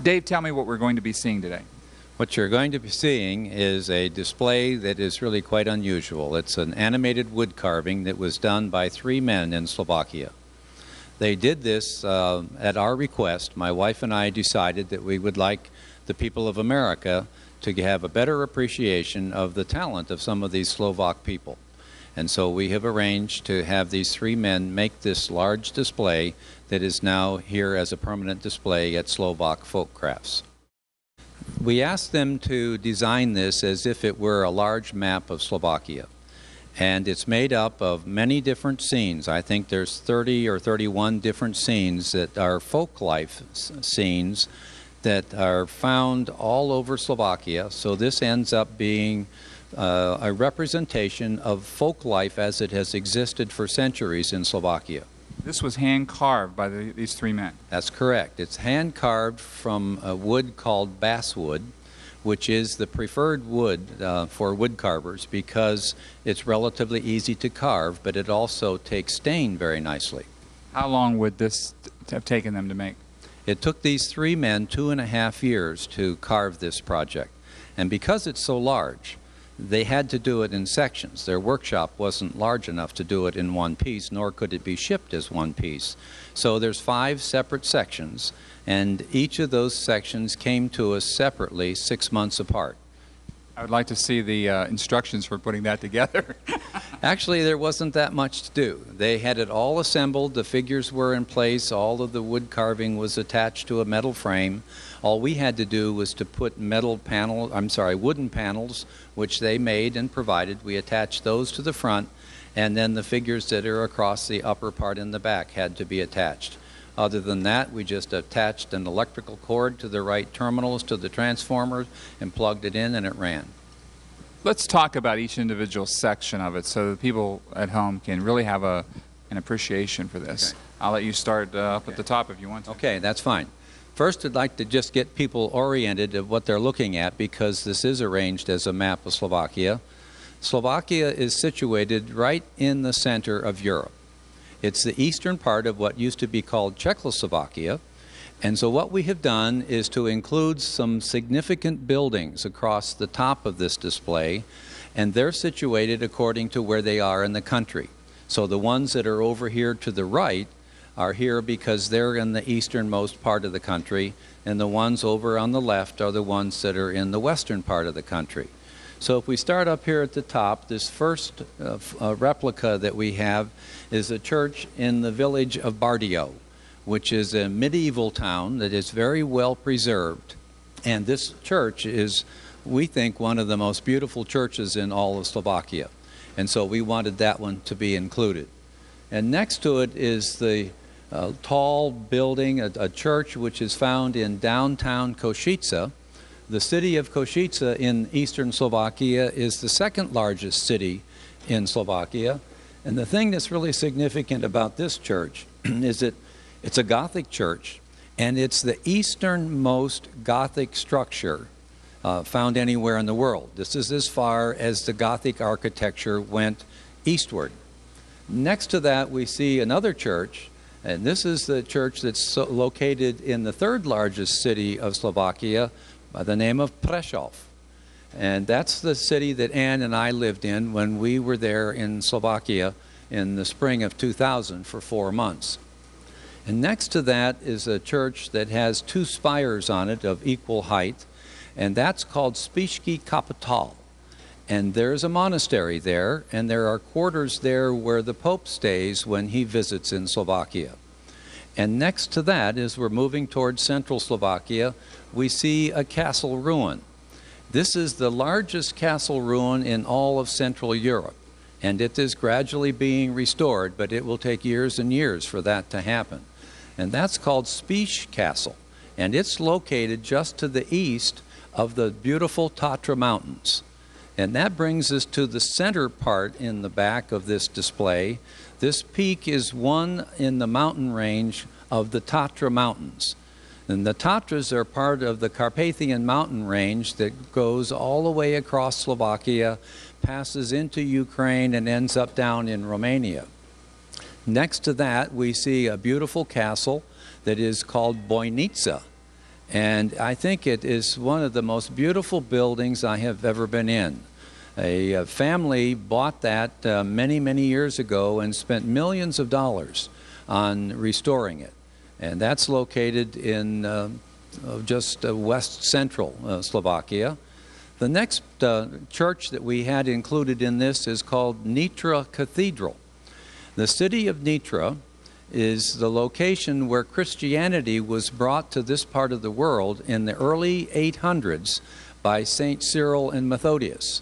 Dave, tell me what we're going to be seeing today. What you're going to be seeing is a display that is really quite unusual. It's an animated wood carving that was done by 3 men in Slovakia. They did this at our request. My wife and I decided that we would like the people of America to have a better appreciation of the talent of some of these Slovak people. And so we have arranged to have these 3 men make this large display that is now here as a permanent display at Slovak Folk Crafts. We asked them to design this as if it were a large map of Slovakia. And it's made up of many different scenes. I think there's 30 or 31 different scenes that are folk life scenes that are found all over Slovakia. So this ends up being a representation of folk life as it has existed for centuries in Slovakia. This was hand-carved by these 3 men. That's correct. It's hand-carved from a wood called basswood, which is the preferred wood for wood carvers because it's relatively easy to carve, but it also takes stain very nicely. How long would this have taken them to make? It took these 3 men 2.5 years to carve this project. And because it's so large, they had to do it in sections. Their workshop wasn't large enough to do it in one piece, nor could it be shipped as one piece. So there's 5 separate sections, and each of those sections came to us separately 6 months apart. I would like to see the instructions for putting that together. Actually, there wasn't that much to do. They had it all assembled, the figures were in place, all of the wood carving was attached to a metal frame. All we had to do was to put wooden panels, which they made and provided. We attached those to the front, and then the figures that are across the upper part in the back had to be attached. Other than that, we just attached an electrical cord to the right terminals to the transformers and plugged it in, and it ran. Let's talk about each individual section of it so that people at home can really have an appreciation for this. Okay. I'll let you start up at the top if you want to. Okay, that's fine. First, I'd like to just get people oriented of what they're looking at because this is arranged as a map of Slovakia. Slovakia is situated right in the center of Europe. It's the eastern part of what used to be called Czechoslovakia. And so what we have done is to include some significant buildings across the top of this display, and they're situated according to where they are in the country. So the ones that are over here to the right are here because they're in the easternmost part of the country, and the ones over on the left are the ones that are in the western part of the country. So if we start up here at the top, this first replica that we have is a church in the village of Bardeo, which is a medieval town that is very well preserved. And this church is, we think, one of the most beautiful churches in all of Slovakia. And so we wanted that one to be included. And next to it is the tall building, a church which is found in downtown Košice. The city of Košice in eastern Slovakia is the second largest city in Slovakia. And the thing that's really significant about this church is that it's a Gothic church, and it's the easternmost Gothic structure found anywhere in the world. This is as far as the Gothic architecture went eastward. Next to that, we see another church, and this is the church that's located in the 3rd largest city of Slovakia by the name of Prešov. And that's the city that Ann and I lived in when we were there in Slovakia in the spring of 2000 for 4 months. And next to that is a church that has 2 spires on it of equal height, and that's called Spišský Kapitál. And there's a monastery there, and there are quarters there where the Pope stays when he visits in Slovakia. And next to that, as we're moving towards central Slovakia, we see a castle ruin. This is the largest castle ruin in all of Central Europe, and it is gradually being restored, but it will take years and years for that to happen. And that's called Spiš Castle, and it's located just to the east of the beautiful Tatra Mountains. And that brings us to the center part in the back of this display. This peak is one in the mountain range of the Tatra Mountains. And the Tatras are part of the Carpathian mountain range that goes all the way across Slovakia, passes into Ukraine, and ends up down in Romania. Next to that, we see a beautiful castle that is called Bojnica. And I think it is one of the most beautiful buildings I have ever been in. A family bought that many, many years ago and spent millions of dollars on restoring it. And that's located in just west central Slovakia. The next church that we had included in this is called Nitra Cathedral. The city of Nitra is the location where Christianity was brought to this part of the world in the early 800s by St. Cyril and Methodius.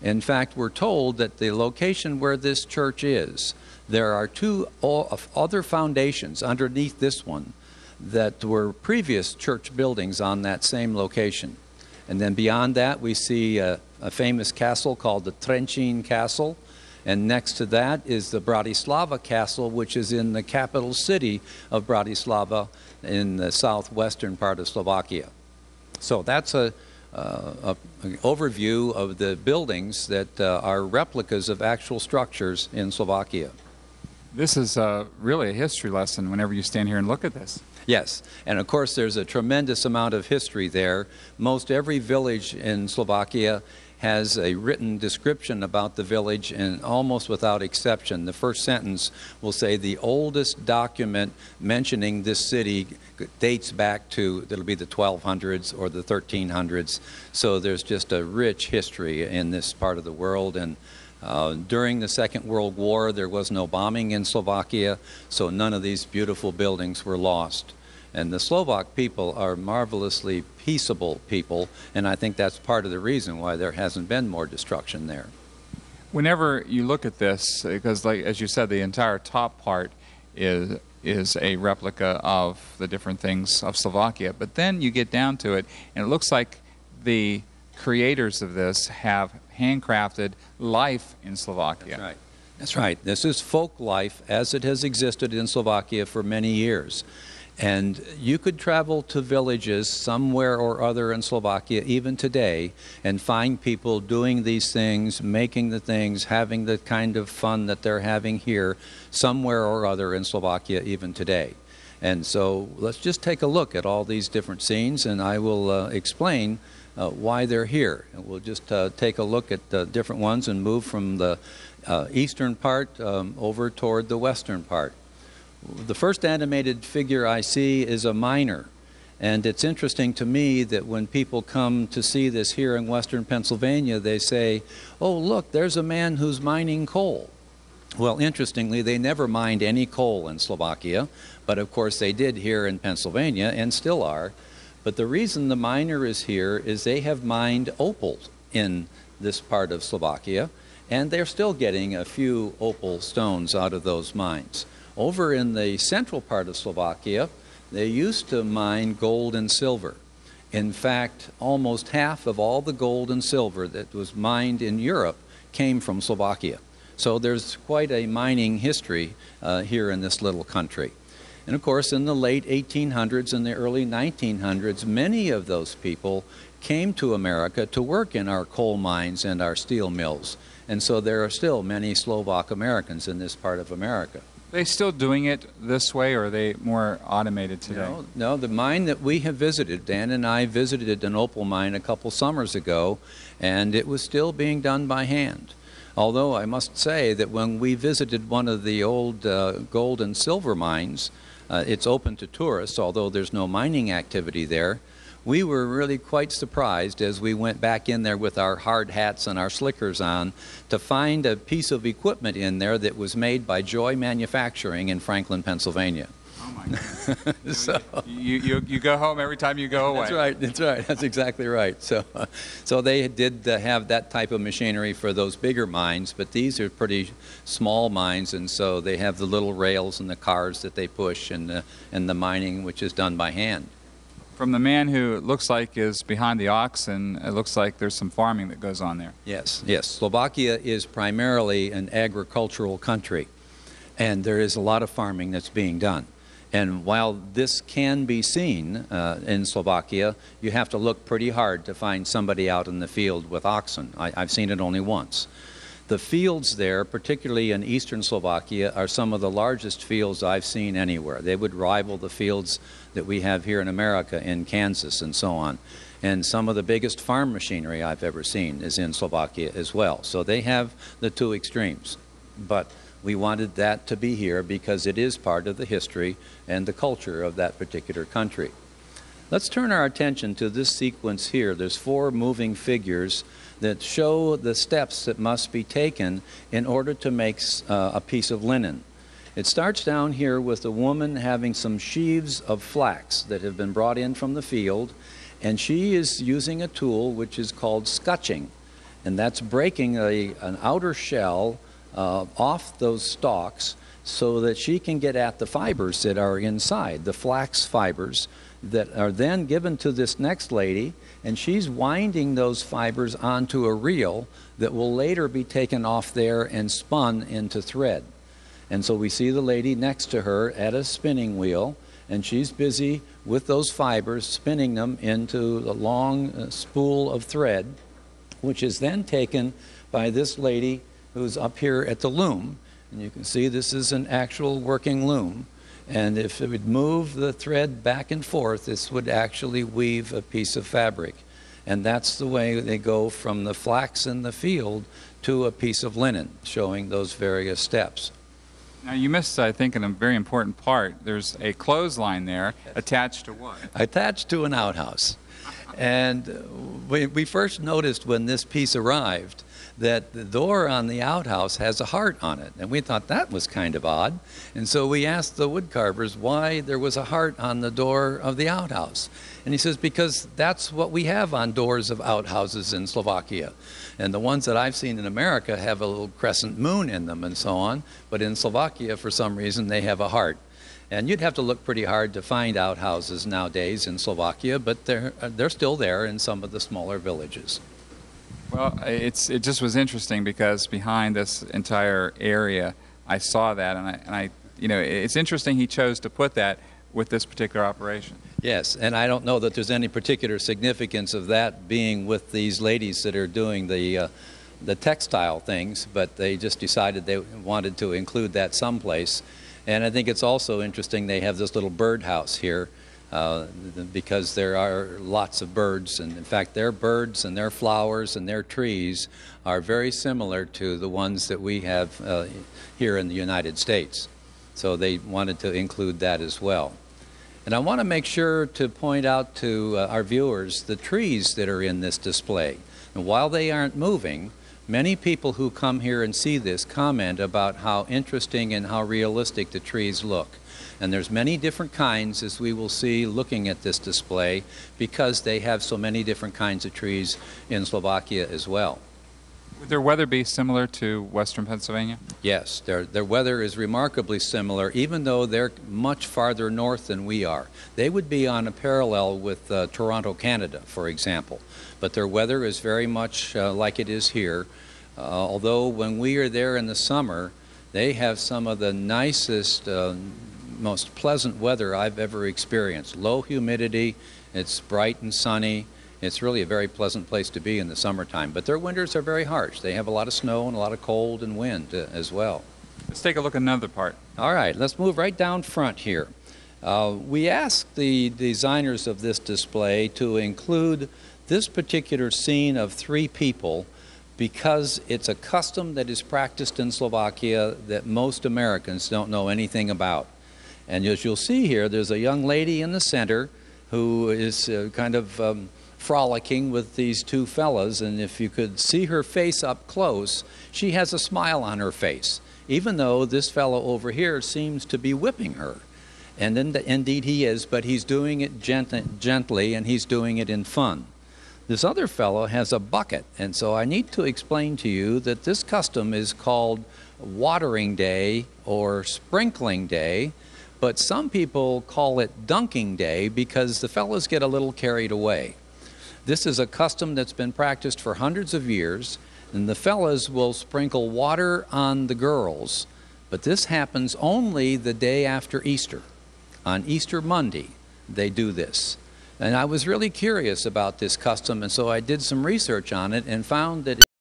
In fact, we're told that the location where this church is, there are two other foundations underneath this one that were previous church buildings on that same location. And then beyond that, we see a famous castle called the Trenčín Castle. And next to that is the Bratislava Castle, which is in the capital city of Bratislava in the southwestern part of Slovakia. So that's an overview of the buildings that are replicas of actual structures in Slovakia. This is really a history lesson whenever you stand here and look at this. Yes, and of course there's a tremendous amount of history there. Most every village in Slovakia has a written description about the village, and almost without exception, the first sentence will say the oldest document mentioning this city dates back to, it'll be the 1200s or the 1300s. So there's just a rich history in this part of the world. And during the Second World War, there was no bombing in Slovakia, so none of these beautiful buildings were lost. And the Slovak people are marvelously peaceable people, and I think that's part of the reason why there hasn't been more destruction there. Whenever you look at this, because like as you said, the entire top part is a replica of the different things of Slovakia, but then you get down to it, and it looks like the creators of this have handcrafted life in Slovakia. That's right. That's right. This is folk life as it has existed in Slovakia for many years. And you could travel to villages somewhere or other in Slovakia, even today, and find people doing these things, making the things, having the kind of fun that they're having here somewhere or other in Slovakia, even today. And so let's just take a look at all these different scenes, and I will explain why they're here. And we'll just take a look at the different ones and move from the eastern part over toward the western part. The first animated figure I see is a miner, and it's interesting to me that when people come to see this here in western Pennsylvania, they say, oh look, there's a man who's mining coal. Well, interestingly, they never mined any coal in Slovakia, but of course they did here in Pennsylvania and still are. But the reason the miner is here is they have mined opal in this part of Slovakia, and they're still getting a few opal stones out of those mines. Over in the central part of Slovakia, they used to mine gold and silver. In fact, almost half of all the gold and silver that was mined in Europe came from Slovakia. So there's quite a mining history here in this little country. And of course, in the late 1800s and the early 1900s, many of those people came to America to work in our coal mines and our steel mills. And so there are still many Slovak Americans in this part of America. Are they still doing it this way, or are they more automated today? No, the mine that we have visited, Dan and I visited an opal mine a couple summers ago, and it was still being done by hand. Although I must say that when we visited one of the old gold and silver mines, it's open to tourists, although there's no mining activity there. We were really quite surprised as we went back in there with our hard hats and our slickers on to find a piece of equipment in there that was made by Joy Manufacturing in Franklin, Pennsylvania. Oh my goodness. So, you go home every time you go away. That's right. That's exactly right. So they did have that type of machinery for those bigger mines, but these are pretty small mines, and so they have the little rails and the cars that they push, and the mining, which is done by hand. From the man who it looks like is behind the oxen, it looks like there's some farming that goes on there. Yes. Slovakia is primarily an agricultural country, and there is a lot of farming that's being done. And while this can be seen in Slovakia, you have to look pretty hard to find somebody out in the field with oxen. I've seen it only once. The fields there, particularly in eastern Slovakia, are some of the largest fields I've seen anywhere. They would rival the fields that we have here in America, in Kansas and so on. And some of the biggest farm machinery I've ever seen is in Slovakia as well. So they have the two extremes. But we wanted that to be here because it is part of the history and the culture of that particular country. Let's turn our attention to this sequence here. There's 4 moving figures that show the steps that must be taken in order to make a piece of linen. It starts down here with a woman having some sheaves of flax that have been brought in from the field, and she is using a tool which is called scutching, and that's breaking an outer shell off those stalks so that she can get at the fibers that are inside, the flax fibers, that are then given to this next lady, and she's winding those fibers onto a reel that will later be taken off there and spun into thread. And so we see the lady next to her at a spinning wheel, and she's busy with those fibers, spinning them into a long spool of thread, which is then taken by this lady who's up here at the loom. And you can see this is an actual working loom. And if it would move the thread back and forth, this would actually weave a piece of fabric. And that's the way they go from the flax in the field to a piece of linen, showing those various steps. Now you missed, I think, in a very important part. There's a clothesline there attached to what? Attached to an outhouse. And we first noticed when this piece arrived that the door on the outhouse has a heart on it. And we thought that was kind of odd. And so we asked the wood carvers why there was a heart on the door of the outhouse. And he says, because that's what we have on doors of outhouses in Slovakia. And the ones that I've seen in America have a little crescent moon in them and so on. But in Slovakia, for some reason, they have a heart. And you'd have to look pretty hard to find outhouses nowadays in Slovakia, but they're still there in some of the smaller villages. Well, it just was interesting because behind this entire area, I saw that, and I it's interesting he chose to put that with this particular operation. Yes, and I don't know that there's any particular significance of that being with these ladies that are doing the textile things, but they just decided they wanted to include that someplace. And I think it's also interesting they have this little birdhouse here because there are lots of birds, and in fact their birds and their flowers and their trees are very similar to the ones that we have here in the United States. So they wanted to include that as well. And I want to make sure to point out to our viewers the trees that are in this display. And while they aren't moving, many people who come here and see this comment about how interesting and how realistic the trees look. And there's many different kinds, as we will see looking at this display, because they have so many different kinds of trees in Slovakia as well. Would their weather be similar to western Pennsylvania? Yes, their weather is remarkably similar, even though they're much farther north than we are. They would be on a parallel with Toronto, Canada, for example. But their weather is very much like it is here. Although when we are there in the summer, they have some of the nicest, most pleasant weather I've ever experienced. Low humidity, it's bright and sunny. It's really a very pleasant place to be in the summertime. But their winters are very harsh. They have a lot of snow and a lot of cold and wind as well. Let's take a look at another part. All right, let's move right down front here. We asked the designers of this display to include this particular scene of 3 people because it's a custom that is practiced in Slovakia that most Americans don't know anything about. And as you'll see here, there's a young lady in the center who is kind of frolicking with these 2 fellas, and if you could see her face up close, she has a smile on her face, even though this fellow over here seems to be whipping her. And indeed he is, but he's doing it gently, and he's doing it in fun. This other fellow has a bucket, and so I need to explain to you that this custom is called watering day or sprinkling day, but some people call it dunking day because the fellows get a little carried away. This is a custom that's been practiced for hundreds of years, and the fellas will sprinkle water on the girls, but this happens only the day after Easter. On Easter Monday, they do this. And I was really curious about this custom, and so I did some research on it and found that